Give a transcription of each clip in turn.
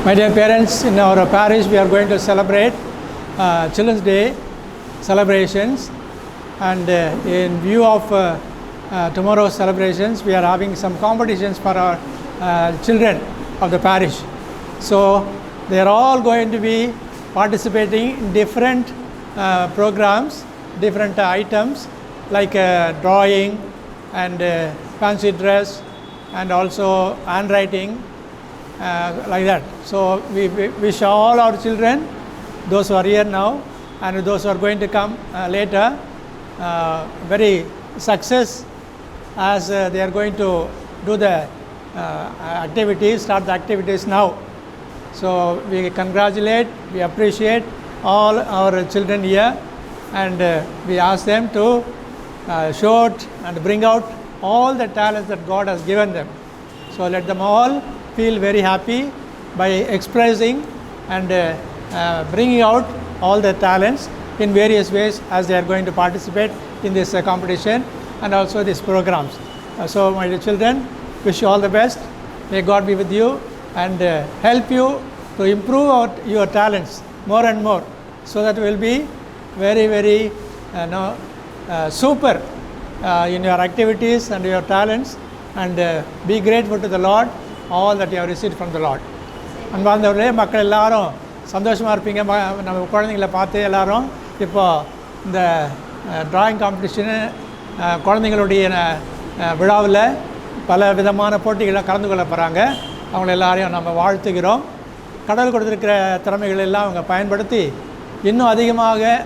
My dear parents, in our parish we are going to celebrate Children's Day celebrations, and in view of tomorrow's celebrations we are having some competitions for our children of the parish. So they are all going to be participating in different programs, different items like drawing and fancy dress and also handwriting, like that. So we wish all our children, those who are here now and those who are going to come later, very success as they are going to do the activities, start the activities now. So we congratulate, we appreciate all our children here, and we ask them to show out and bring out all the talents that God has given them. So let them all feel very happy by expressing and bringing out all the talents in various ways as they are going to participate in this competition and also these programs. So my dear children, wish you all the best. May God be with you and help you to improve your talents more and more, so that you will be very, very super in your activities and your talents, and be grateful to the Lord all that you have received from the Lord. அன்பார்ந்தவர்களே, மக்கள் எல்லாரும் சந்தோஷமாக இருப்பீங்க. நம்ம குழந்தைங்கள பார்த்து எல்லாரும் இப்போ இந்த டிராயிங் காம்படிஷனு குழந்தைங்களுடைய விழாவில் பல விதமான போட்டிகளில் கலந்து கொள்ள போகிறாங்க. அவங்கள எல்லாரையும் நம்ம வாழ்த்துகிறோம். கடவுள் கொடுத்துருக்கிற திறமைகள் எல்லாம் அவங்க பயன்படுத்தி இன்னும் அதிகமாக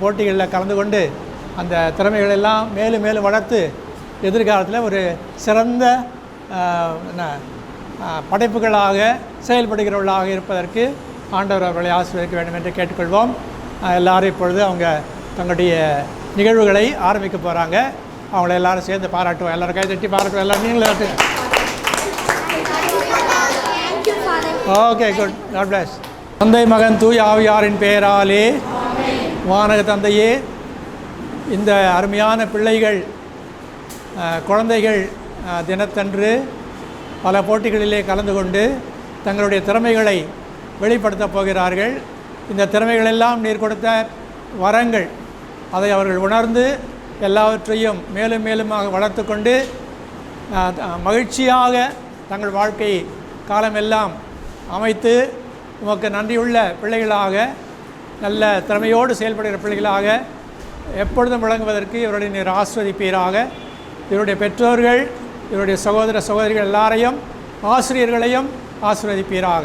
போட்டிகளில் கலந்து கொண்டு அந்த திறமைகள் எல்லாம் மேலும் மேலும் வளர்த்து எதிர்காலத்தில் ஒரு சிறந்த படைப்புகளாக செயல்படுகிறவர்களாக இருப்பதற்கு ஆண்டவர் அவர்களை ஆசீர்வதிக்க வேண்டும் என்று கேட்டுக்கொள்வோம். எல்லாரும் இப்பொழுது அவங்க தங்களுடைய நிகழ்வுகளை ஆரம்பிக்க போகிறாங்க. அவங்கள எல்லாரும் சேர்ந்து பாராட்டுவோம். எல்லோரும் கை தட்டி பாராட்டுவோம். எல்லோரும் நீங்களும் தட்டுங்க. Okay, good. God bless. தந்தை மகன் தூய் ஆவியாரின் பெயராலே. வானக தந்தையே, இந்த அருமையான பிள்ளைகள் குழந்தைகள் தினத்தன்று பல போட்டிகளிலே கலந்து கொண்டு தங்களுடைய திறமைகளை வெளிப்படுத்தப் போகிறார்கள். இந்த திறமைகளெல்லாம் நீர் கொடுத்த வரங்கள், அதை அவர்கள் உணர்ந்து எல்லாவற்றையும் மேலும் மேலுமாக வளர்த்து கொண்டு மகிழ்ச்சியாக தங்கள் வாழ்க்கை காலமெல்லாம் அமைத்து உமக்கு நன்றியுள்ள பிள்ளைகளாக, நல்ல திறமையோடு செயல்படுகிற பிள்ளைகளாக எப்பொழுதும் விளங்குவதற்கு இவருடைய நீர் ஆசீர்வதிப்பீராக. இவருடைய பெற்றோர்கள், இவருடைய சகோதர சகோதரிகள் எல்லாரையும், ஆசிரியர்களையும் ஆசீர்வதிப்பீராக.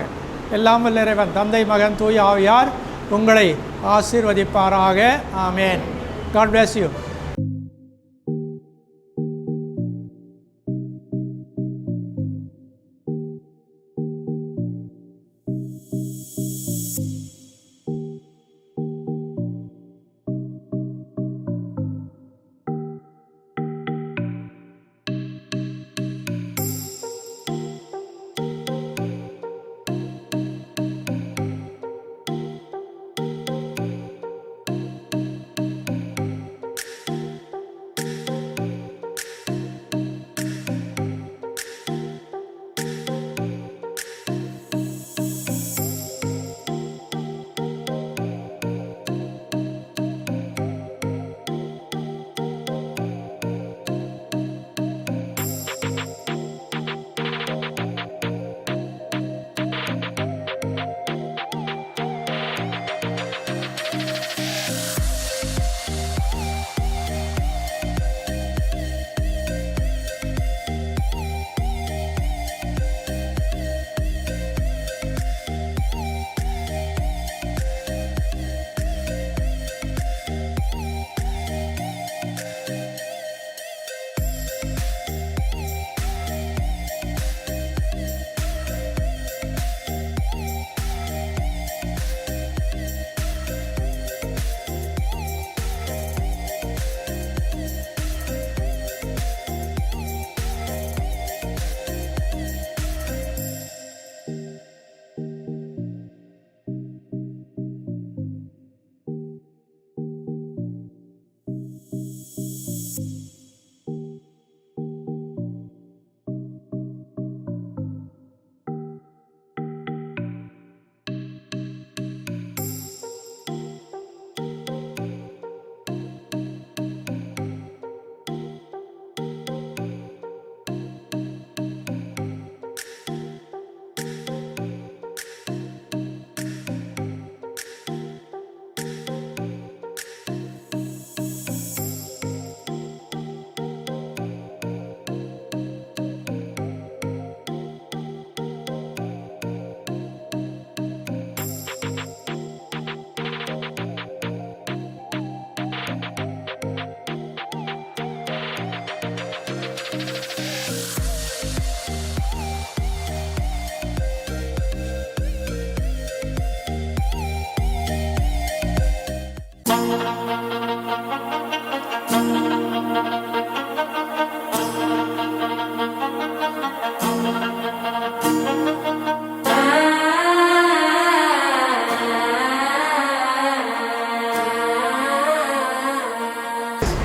எல்லாம் வல்ல இறைவன் தந்தை மகன் தூய ஆவியார் உங்களை ஆசீர்வதிப்பாராக. ஆமேன். God bless you.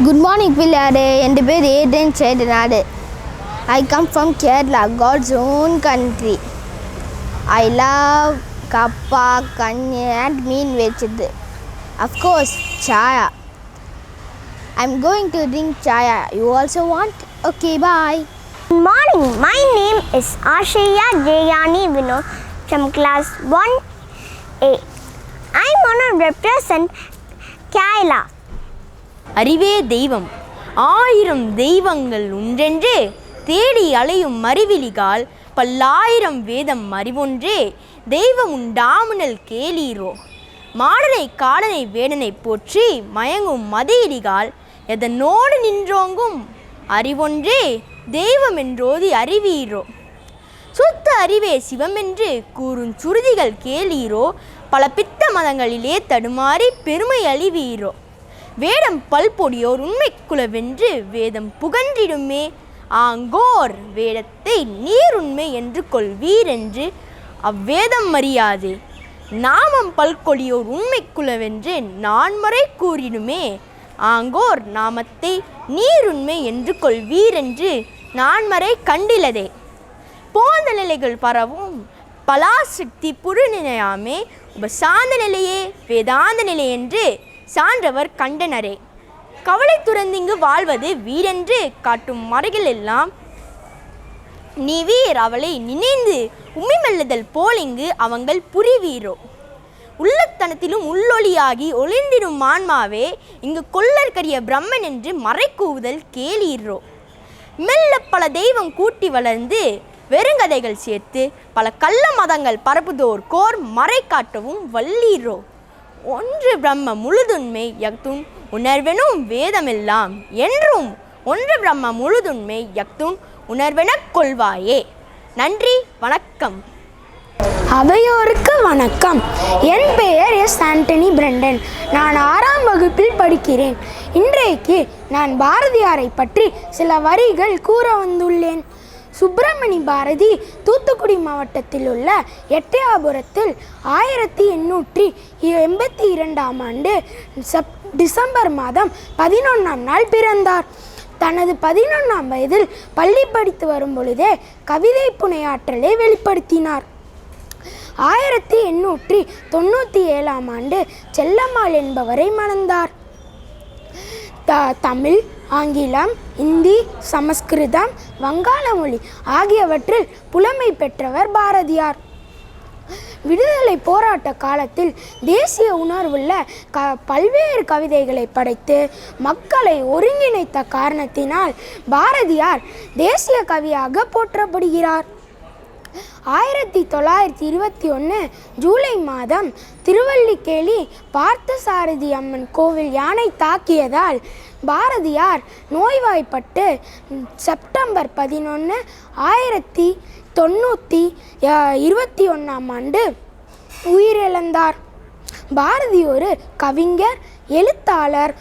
Good morning, பிள்ளையாரே. என் பேர் Aden சேடனாடு. I come from Kerala, God's own country. I love kappa, kanya and mean veggies. Of course, chaya. I'm going to drink chaya. You also want? Okay, bye. Good morning. My name is Ashaya Jayani Vinod from class 1A. I'm going to represent Kerala. அறிவே தெய்வம் ஆயிரம் தெய்வங்கள் ஒன்றென்றே தேடி அலையும் மறிவிலிகால் பல்லாயிரம் வேதம் அறிவொன்றே தெய்வம் உண்டாமுனல் கேளீரோ மாடனை காடனை வேடனை போற்றி மயங்கும் மதியிலிகால் எதனோடு நின்றோங்கும் அறிவொன்றே தெய்வம் என்றோதி அறிவீரோ சுத்த அறிவே சிவமென்று கூறும் சுருதிகள் கேளீரோ பல பித்த மதங்களிலே தடுமாறி பெருமை அழிவீரோ வேடம் பல்பொடியோர் உண்மைக்குலவென்று வேதம் புகன்றிடுமே ஆங்கோர் வேடத்தை நீருண்மை என்று கொள்வீரென்று அவ்வேதம் அறியாதே நாமம் பல்கொடியோர் உண்மைக்குலவென்று நான்மறை கூறிடுமே ஆங்கோர் நாமத்தை நீருண்மை என்று கொள்வீரென்று நான்மறை கண்டிலதே போந்த நிலைகள் பரவும் பலாசக்தி புறநிலையாமே உபசாந்த நிலையே வேதாந்த நிலை என்று சான்றவர் கண்டனரே கவலை துறந்திங்கு வாழ்வது வீரென்று காட்டும் மறைகள் எல்லாம் நீ வீர் அவளை நினைந்து உம்மிமெல்லுதல் போலிங்கு அவங்கள் புரிவீரோ உள்ளத்தனத்திலும் உள்ளொளியாகி ஒளிந்திடும் ஆன்மாவே இங்கு கொள்ளற்கரிய பிரம்மன் என்று மறைக்கூவுதல் கேளீரோ மெல்ல பல தெய்வம் கூட்டி வளர்ந்து வெறுங்கதைகள் சேர்த்து பல கள்ள மதங்கள் பரப்புதோர் கோர் மறை காட்டவும் வல்லீரோ ஒன்று பிரம்ம முழுதுண்மை யக்துன் உணர்வெனும் வேதமெல்லாம் என்றும் ஒன்று பிரம்ம முழுதுண்மை யக்துன் உணர்வெனக் கொள்வாயே நன்றி வணக்கம். அவையோருக்கு வணக்கம். என் பெயர் எஸ் ஆண்டனி பிரண்டன். நான் 6ஆம் வகுப்பில் படிக்கிறேன். இன்றைக்கு நான் பாரதியாரை பற்றி சில வரிகள் கூற வந்துள்ளேன். சுப்பிரமணி பாரதி தூத்துக்குடி மாவட்டத்தில் உள்ள எட்டயாபுரத்தில் 1882ஆம் ஆண்டு டிசம்பர் மாதம் 11ஆம் நாள் பிறந்தார். தனது 11ஆம் வயதில் பள்ளி படித்து வரும் பொழுதே கவிதை புனையாற்றலை வெளிப்படுத்தினார். 1897ஆம் ஆண்டு செல்லம்மாள் என்பவரை மணந்தார். தமிழ், ஆங்கிலம், இந்தி, சமஸ்கிருதம், வங்காள மொழி ஆகியவற்றில் புலமை பெற்றவர் பாரதியார். விடுதலை போராட்ட காலத்தில் தேசிய உணர்வுள்ள பல்வேறு கவிதைகளை படைத்து மக்களை ஒருங்கிணைத்த காரணத்தினால் பாரதியார் தேசிய கவியாக போற்றப்படுகிறார். 1921 ஜூலை மாதம் திருவல்லிக்கேணி பார்த்தசாரதி அம்மன் கோவில் யானை தாக்கியதால் பாரதியார் நோய்வாய்ப்பட்டு செப்டம்பர் 11, 1921ஆம் ஆண்டு உயிரிழந்தார். பாரதி ஒரு கவிஞர், எழுத்தாளர்,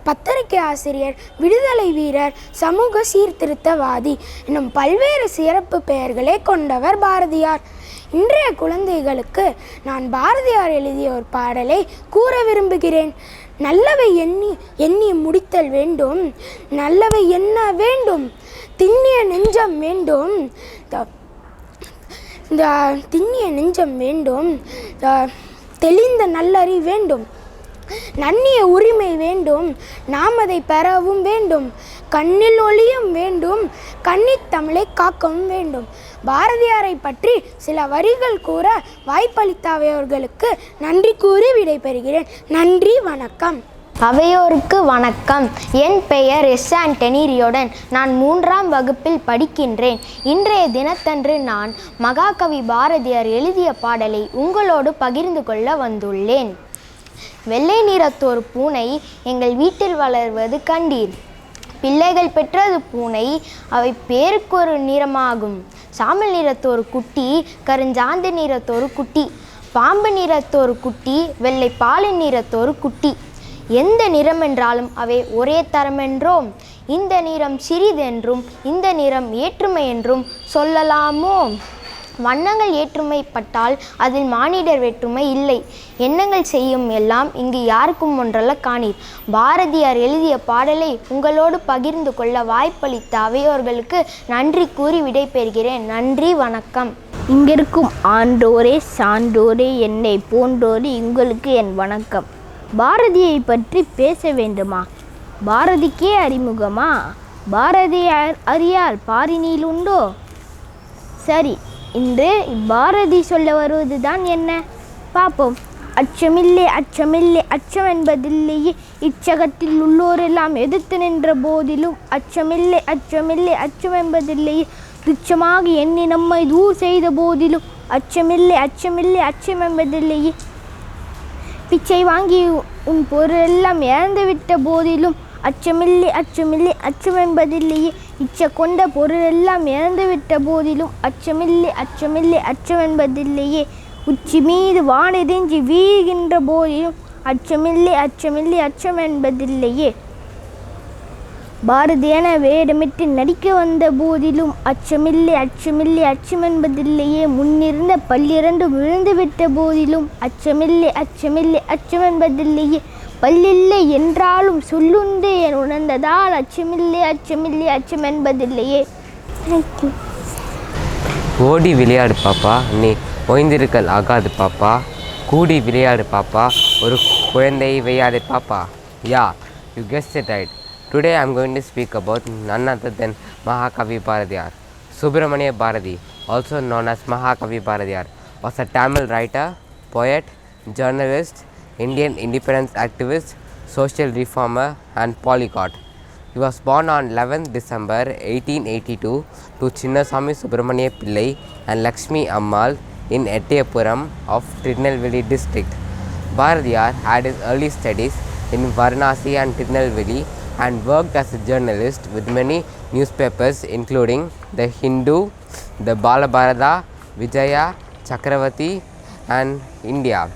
பத்திரிகை ஆசிரியர், விடுதலை வீரர், சமூக சீர்திருத்தவாதி என்னும் பல்வேறு சிறப்பு பெயர்களை கொண்டவர் பாரதியார். இன்றைய குழந்தைகளுக்கு நான் பாரதியார் எழுதிய ஒரு பாடலை கூற விரும்புகிறேன். நல்லவை எண்ணி முடித்தல் வேண்டும், நல்லவை எண்ண வேண்டும், திண்ணிய நெஞ்சம் வேண்டும், திண்ணிய நெஞ்சம் வேண்டும், தெளிந்த நல்லறி வேண்டும், நன்னிய உரிமை வேண்டும், நாம் அதை பெறவும் வேண்டும், கண்ணில் ஒளியும் வேண்டும், கன்னித் தமிழை காக்கவும் வேண்டும். பாரதியாரை பற்றி சில வரிகள் கூற வாய்ப்பளித்தவர்களுக்கு நன்றி கூறி விடைபெறுகிறேன். நன்றி, வணக்கம். அவையோருக்கு வணக்கம். என் பெயர் எஸ் ஆண்டனி ரியோடன். நான் 3ஆம் வகுப்பில் படிக்கின்றேன். இன்றைய தினத்தன்று நான் மகாகவி பாரதியார் எழுதிய பாடலை உங்களோடு பகிர்ந்து கொள்ள வந்துள்ளேன். வெள்ளை நிறத்தோர் பூனை எங்கள் வீட்டில் வளர்வது கண்டீர். பிள்ளைகள் பெற்றது பூனை, அவை பேருக்கொரு நிறமாகும். சாம்பல் நிறத்தோர் குட்டி, கருஞ்சாந்து நிறத்தோர் குட்டி, பாம்பு நிறத்தோர் குட்டி, வெள்ளை பாலின் நிறத்தோர் குட்டி. எந்த நிறமென்றாலும் அவை ஒரே தரமென்றோம். இந்த நிறம் சிறிதென்றும் இந்த நிறம் ஏற்றுமை என்றும் சொல்லலாமோ? வண்ணங்கள் ஏற்றுமைப்பட்டால் அதில் மானிடர் வேற்றுமை இல்லை. எண்ணங்கள் செய்யும் எல்லாம் இங்கு யாருக்கும் ஒன்றல்ல காணீர். பாரதியார் எழுதிய பாடலை உங்களோடு பகிர்ந்து கொள்ள வாய்ப்பளித்த அவையோர்களுக்கு நன்றி கூறி விடைபெறுகிறேன். நன்றி, வணக்கம். இங்கிருக்கும் ஆண்டோரே சான்றோரே என்னை போன்றோரே உங்களுக்கு என் வணக்கம். பாரதியை பற்றி பேச வேண்டுமா? பாரதிக்கே அறிமுகமா? பாரதியார் அறியார் பாரினில் உண்டோ? சரி, இன்று பாரதி சொல்ல வருவதுதான் என்ன பார்ப்போம். அச்சமில்லை அச்சமில்லை அச்சம் என்பதில்லையே, இச்சகத்தில் உள்ளோரெல்லாம் எதிர்த்து நின்ற போதிலும் அச்சமில்லை அச்சமில்லை அச்சம் என்பதில்லையே, துச்சமாக எண்ணி நம்மை தூர் செய்த போதிலும் அச்சமில்லை அச்சமில்லை அச்சம் என்பதில்லையே, பிச்சை வாங்கி உன் பொருளெல்லாம் இழந்துவிட்ட போதிலும் அச்சமில்லை அச்சமில்லை அச்சம் என்பதில்லையே, இச்ச கொண்ட பொருளெல்லாம் இழந்துவிட்ட போதிலும் அச்சமில்லை அச்சமில்லை அச்சம் என்பதில்லையே, உச்சி மீது வானெறிஞ்சி வீழ்கின்ற போதிலும் அச்சமில்லை அச்சமில்லை அச்சம் என்பதில்லையே, பாரதி என வேடமிட்டு நடிக்க வந்த போதிலும் அச்சமில்லை அச்சமில்லை அச்சம் என்பதில்லையே, முன்னிருந்த பல்லிரண்டு விழுந்துவிட்ட போதிலும் அச்சமில்லை அச்சமில்லை அச்சம் என்பதில்லையே, பல்லில்லை என்றாலும் சொல்லுண்டு என் உணர்ந்ததால் அச்சமில்லை அச்சமில்லை அச்சம் என்பதில்லையே. ஓடி விளையாடு பாப்பா, நீ ஓய்ந்திருக்கல் ஆகாது பாப்பா, கூடி விளையாடு பாப்பா, ஒரு குழந்தையை வையாது பாப்பா. Yeah, you guessed it right. Today I am going to speak about none other than Mahakavi Bharatiyar. Subramania Bharati, also known as Mahakavi Bharatiyar, was a Tamil writer, poet, journalist, Indian independence activist, social reformer and polyglot. He was born on 11th December 1882 to Chinnasamy Subramania Pillai and Lakshmi Ammal in Ettayapuram of Tirunelveli district. Bharatiyar had his early studies in Varanasi and Tirunelveli and worked as a journalist with many newspapers including The Hindu, The Balabharata, Vijaya, Chakravati and India.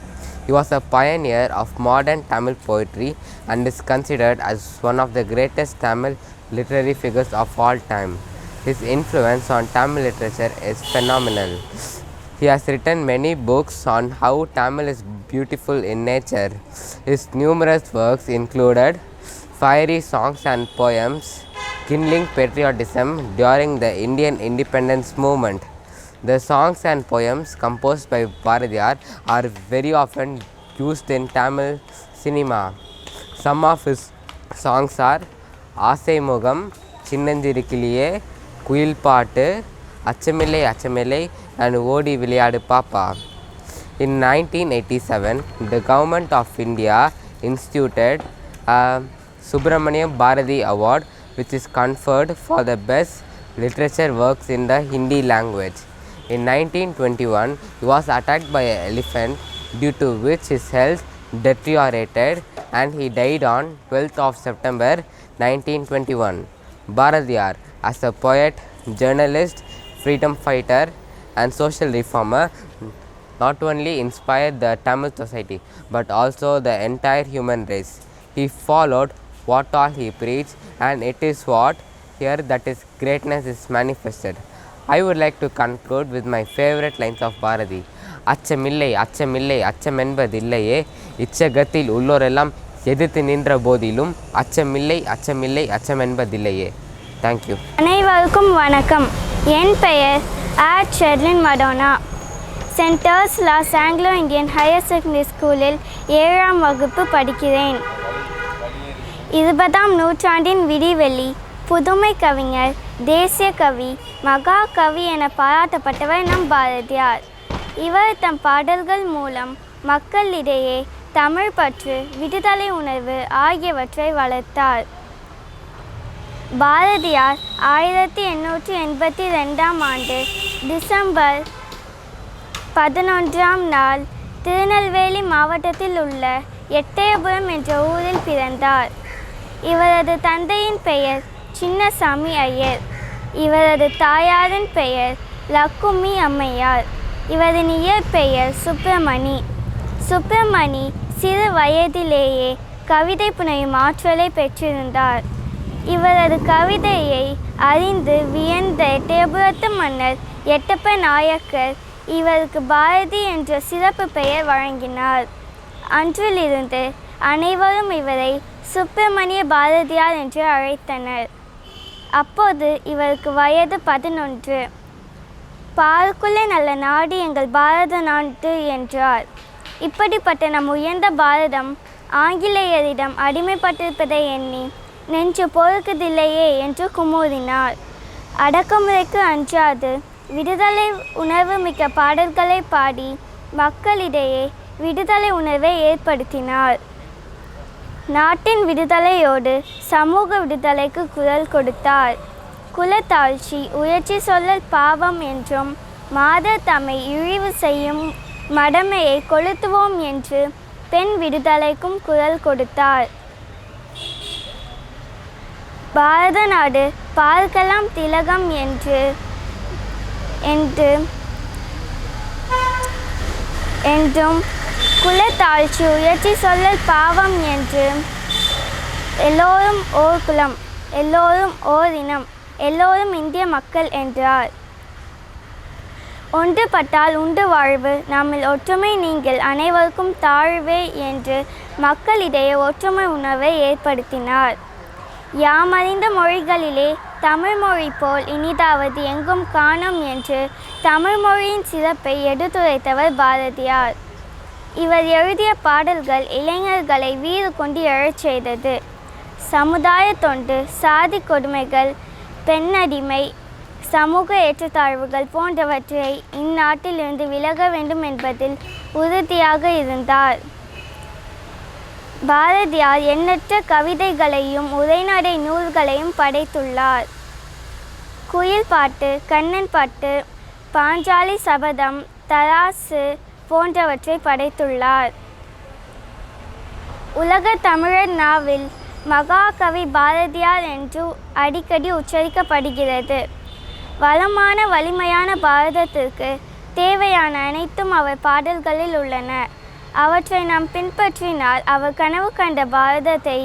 He was a pioneer of modern Tamil poetry and is considered as one of the greatest Tamil literary figures of all time. His influence on Tamil literature is phenomenal. He has written many books on how Tamil is beautiful in nature. His numerous works included fiery songs and poems kindling patriotism during the Indian independence movement. The songs and poems composed by Bharatiyar are very often used in Tamil cinema. Some of his songs are Asai Mugam, Chinnanjirikiliye, Kuil Paattu, Achamillai Achamillai and Odi Vilayadu Papa. In 1987, the Government of India instituted a Subramaniam Bharati Award, which is conferred for the best literature works in the Hindi language. In 1921, he was attacked by an elephant, due to which his health deteriorated and he died on 12th of September 1921. Bharatiyar, as a poet, journalist, freedom fighter and social reformer, not only inspired the Tamil society but also the entire human race. He followed what all he preached, and it is what here that his greatness is manifested. I would like to conclude with my favorite lines of Bharati. அச்சமில்லை அச்சமில்லை அச்சம் என்பதில்லையே, இச்சகத்தில் உள்ளோரெல்லாம் எதிர்த்து நின்ற போதிலும் அச்சமில்லை அச்சமில்லை அச்சம் என்பதில்லையே. Thank you. அனைவருக்கும் வணக்கம். என் பெயர் Sherlin Madonna. Saint Ursula's Anglo Indian higher secondary ஸ்கூலில் 7ஆம் வகுப்பு படிக்கிறேன். 20ஆம் நூற்றாண்டின் விடிவெள்ளி, புதுமை கவிஞர், தேசிய கவி, மகாகவி என பாராட்டப்பட்டவர் நம் பாரதியார். இவர் தம் பாடல்கள் மூலம் மக்களிடையே தமிழ் பற்று, விடுதலை உணர்வு ஆகியவற்றை வளர்த்தார். பாரதியார் 1882ஆம் ஆண்டு டிசம்பர் 11ஆம் நாள் திருநெல்வேலி மாவட்டத்தில் உள்ள எட்டயபுரம் என்ற ஊரில் பிறந்தார். இவரது தந்தையின் பெயர் சின்னசாமி ஐயர். இவரது தாயாரின் பெயர் லக்குமி அம்மையார். இவரின் இயற்பெயர் சுப்பிரமணி. சுப்பிரமணி சிறு வயதிலேயே கவிதை புனையும் ஆற்றலை பெற்றிருந்தார். இவரது கவிதையை அறிந்து வியந்த எட்டயபுரத்து மன்னர் எட்டப்ப நாயக்கர் இவருக்கு பாரதி என்ற சிறப்பு பெயர் வழங்கினார். அன்றிலிருந்து அனைவரும் இவரை சுப்பிரமணிய பாரதியார் என்று அழைத்தனர். அப்போது இவருக்கு வயது 11. பாருக்குள்ளே நல்ல நாடு எங்கள் பாரத நாடு என்றார். இப்படிப்பட்ட நம் உயர்ந்த பாரதம் ஆங்கிலேயரிடம் அடிமைப்பட்டிருப்பதை எண்ணி நெஞ்சு பொறுக்குதில்லையே என்று குமுறினார். அடக்குமுறைக்கு அஞ்சாது விடுதலை உணர்வு மிக்க பாடல்களை பாடி மக்களிடையே விடுதலை உணர்வை ஏற்படுத்தினார். நாட்டின் விடுதலையோடு சமூக விடுதலைக்கு குரல் கொடுத்தார். குலத்தாழ்ச்சி உயர்ச்சி சொல்லல் பாவம் என்றும் மாதர் தம்மை இழிவு செய்யும் மடமையை கொளுத்துவோம் என்று பெண் விடுதலைக்கும் குரல் கொடுத்தார். பாரத நாடு பார்க்கலாம் திலகம் என்றும் குலத்தாழ்ச்சி உயர்ச்சி சொல்லல் பாவம் என்று எல்லோரும் ஓர் குலம், எல்லோரும் ஓர் இனம், எல்லோரும் இந்திய மக்கள் என்றார். ஒன்றுபட்டால் உண்டு வாழ்வு, நம்மில் ஒற்றுமை நீங்கள் அனைவருக்கும் தாழ்வே என்று மக்களிடையே ஒற்றுமை உணர்வை ஏற்படுத்தினார். யாமறிந்த மொழிகளிலே தமிழ் மொழி போல் இனிதாவது எங்கும் காணோம் என்று தமிழ் மொழியின் சிறப்பை எடுத்துரைத்தவர் பாரதியார். இவர் எழுதிய பாடல்கள் இளைஞர்களை வீறு கொண்டு எழச் செய்தது. சமுதாய தொண்டு, சாதி கொடுமைகள், பெண்ணடிமை, சமூக ஏற்றத்தாழ்வுகள் போன்றவற்றை இந்நாட்டிலிருந்து விலக வேண்டும் என்பதில் உறுதியாக இருந்தார். பாரதியார் எண்ணற்ற கவிதைகளையும் உரைநடை நூல்களையும் படைத்துள்ளார். குயில் பாட்டு, கண்ணன் பாட்டு, பாஞ்சாலி சபதம், தராசு போன்றவற்றை படைத்துள்ளார். உலக தமிழர் நாவில் மகாகவி பாரதியார் என்று அடிக்கடி உச்சரிக்கப்படுகிறது. வளமான வலிமையான பாரதத்திற்கு தேவையான அனைத்தும் அவர் பாடல்களில் உள்ளன. அவற்றை நாம் பின்பற்றினால் அவர் கனவு கண்ட பாரதத்தை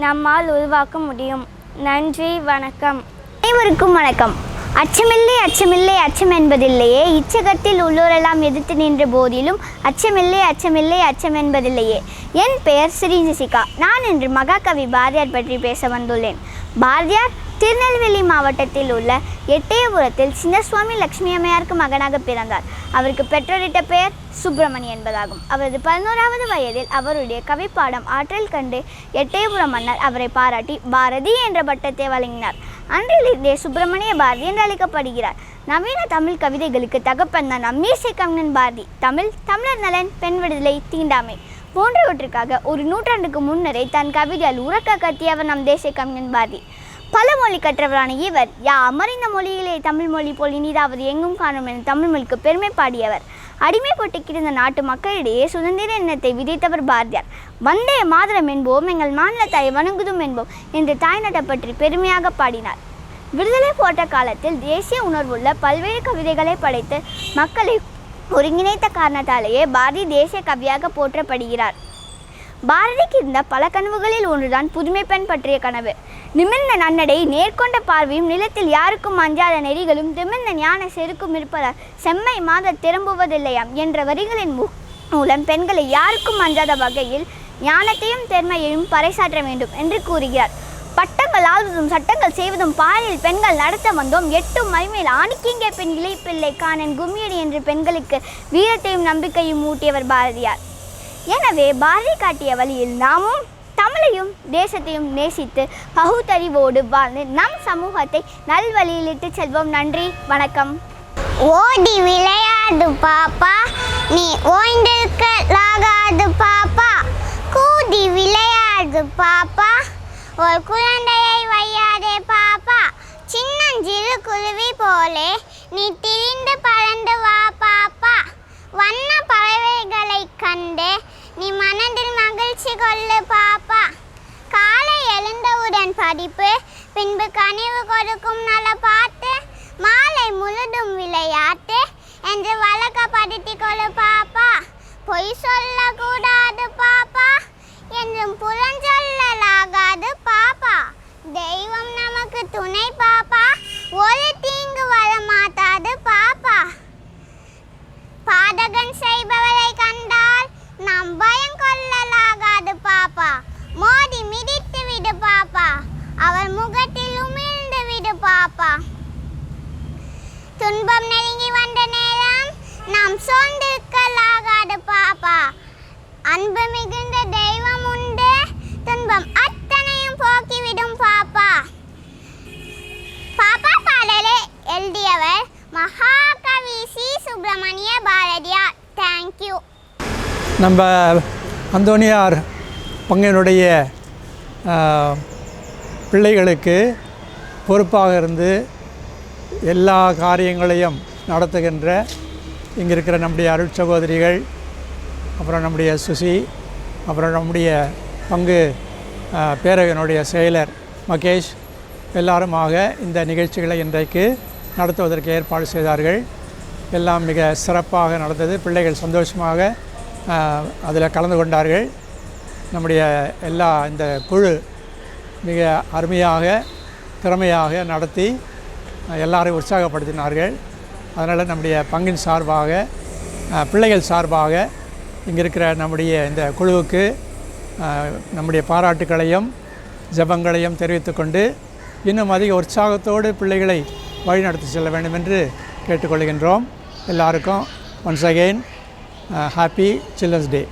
நம்மால் உருவாக்க முடியும். நன்றி, வணக்கம். அனைவருக்கும் வணக்கம். அச்சமில்லை அச்சமில்லை அச்சம் என்பதில்லையே, இச்சகத்தில் உள்ளோரெல்லாம் எதிர்த்து நின்ற போதிலும் அச்சமில்லை அச்சமில்லை அச்சம் என்பதில்லையே. என் பெயர் ஸ்ரீ ஜெசிகா. நான் இன்று மகாகவி பாரதியார் பற்றி பேச வந்துள்ளேன். பாரதியார் திருநெல்வேலி மாவட்டத்தில் உள்ள எட்டயபுரத்தில் சின்னசுவாமி லட்சுமி அம்மையாருக்கு மகனாக பிறந்தார். அவருக்கு பெற்றோரிட்ட பெயர் சுப்பிரமணிய என்பதாகும். அவரது 11வது வயதில் அவருடைய கவிப்பாடம் ஆற்றல் கண்டு எட்டயபுரம் மன்னர் அவரை பாராட்டி பாரதி என்ற பட்டத்தை வழங்கினார். அன்றிலிருந்தே சுப்பிரமணிய பாரதி என்று அழைக்கப்படுகிறார். நவீன தமிழ் கவிதைகளுக்கு தகப்பன் தான் மீசை கவிஞன் பாரதி. தமிழர் நலன், பெண் விடுதலை, தீண்டாமை போன்றவற்றுக்காக ஒரு நூற்றாண்டுக்கு முன்னரே தன் கவிதையால் உறக்க கட்டியவர் நம் தேசிய கவிஞன் பாரதி. பல மொழி கற்றவரான இவர் அமர்ந்த மொழியிலே தமிழ் மொழி போல் இனிதாவது எங்கும் காணும் என தமிழ் மொழிக்கு பெருமை பாடியவர். அடிமைப்பட்டு கிடந்த நாட்டு மக்களிடையே சுதந்திர எண்ணத்தை விதைத்தவர் பாரதியார். வந்தே மாதரம் என்போம், எங்கள் மாநில தாயை வணங்குதும் என்போம் என்று தாய்நாட்டை பற்றி பெருமையாக பாடினார். விடுதலை போட்ட காலத்தில் தேசிய உணர்வுள்ள பல்வேறு கவிதைகளை படைத்து மக்களை ஒருங்கிணைத்த காரணத்தாலேயே பாரதி தேசிய கவியாக போற்றப்படுகிறார். பாரதிக்கு இருந்த பல கனவுகளில் ஒன்றுதான் புதுமை பெண் பற்றிய கனவு. நிமிர்ந்த நன்னடை, நேர்கொண்ட பார்வையும், நிலத்தில் யாருக்கும் அஞ்சாத நெறிகளும், திமிர்ந்த ஞான செருக்கும் இருப்பதால் செம்மை மாத திரும்புவதில்லையாம் என்ற வரிகளின் மூலம் பெண்களை யாருக்கும் அஞ்சாத வகையில் ஞானத்தையும் திறமையையும் பறைசாற்ற வேண்டும் என்று கூறுகிறார். பட்டங்கள் ஆள்வதும் சட்டங்கள் செய்வதும் பாலில் பெண்கள் நடத்த வந்தோம், எட்டும் மறுமையில் ஆணிக்கிங்கே பெண் இளைப்பிள்ளை காணன் கும்மியடி என்று பெண்களுக்கு வீரத்தையும் நம்பிக்கையும் ஊட்டியவர் பாரதியார். எனவே பாரதி காட்டிய வழியில் நாமும் தமிழையும் தேசத்தையும் நேசித்து பகுத்தறிவோடு வாழ்ந்து நம் சமூகத்தை நல்வழியிலிட்டு செல்வோம். நன்றி, வணக்கம். ஓடி விளையாடு பாப்பா, நீ ஓய்ந்திருக்கலாகாது பாப்பா. கூடி விளையாடு பாப்பா, ஒரு குழந்தையை வையாதே பாப்பா. சின்னஞ்சிறு குருவி போலே நீ திரிந்து பறந்து வா பாப்பா. வண்ண பறவைகளை கண்டு நீ மனதில் மகிழ்ச்சி கொள்ளு பாப்பா. காலை எழுந்தவுடன் படிப்பு, பின்பு கனிவு கொடுக்கும் நல பாட்டு, மாலை முழுதும் விளையாட்டு என்று வழக்கப்படுத்தி கொள்ளு பாப்பா. பொய் சொல்லக்கூடாது பாப்பா, என்றும் புறஞ்சொல்லலாகாது பாப்பா. தெய்வம் நமக்கு துணை பாப்பா, ஒரு தீங்கு வர மாட்டாது பாப்பா. அன்பு மிகுந்த தெய்வம் உண்டு, துன்பம் அத்தனையும் போக்கிவிடும் பாப்பா. பாப்பா பாடலை எழுதியவர் மகாகவி சி. சுப்பிரமணிய பாரதியார். தேங்க்யூ. நம்ம அந்தோனியார் பங்கினுடைய பிள்ளைகளுக்கு பொறுப்பாக இருந்து எல்லா காரியங்களையும் நடத்துகின்ற இங்கே இருக்கிற நம்முடைய அருட்சகோதரிகள், அப்புறம் நம்முடைய சுசி, அப்புறம் நம்முடைய பங்கு பேரவையினுடைய செயலர் மகேஷ் எல்லாருமாக இந்த நிகழ்ச்சிகளை இன்றைக்கு நடத்துவதற்கு ஏற்பாடு செய்தார்கள். எல்லாம் மிக சிறப்பாக நடந்தது. பிள்ளைகள் சந்தோஷமாக அதில் கலந்து கொண்டார்கள். நம்முடைய இந்த குழு மிக அருமையாக திறமையாக நடத்தி எல்லாரையும் உற்சாகப்படுத்தினார்கள். அதனால் நம்முடைய பங்கின் சார்பாக பிள்ளைகள் சார்பாக இங்கே இருக்கிற நம்முடைய இந்த குழுவுக்கு நம்முடைய பாராட்டுக்களையும் ஜெபங்களையும் தெரிவித்துக்கொண்டு இன்னும் அதிக உற்சாகத்தோடு பிள்ளைகளை வழிநடத்தி செல்ல வேண்டும் என்று கேட்டுக்கொள்கின்றோம். எல்லாருக்கும் ஒன்ஸ் அகெயின் ஹாப்பி சில்ட்ரன்ஸ் டே.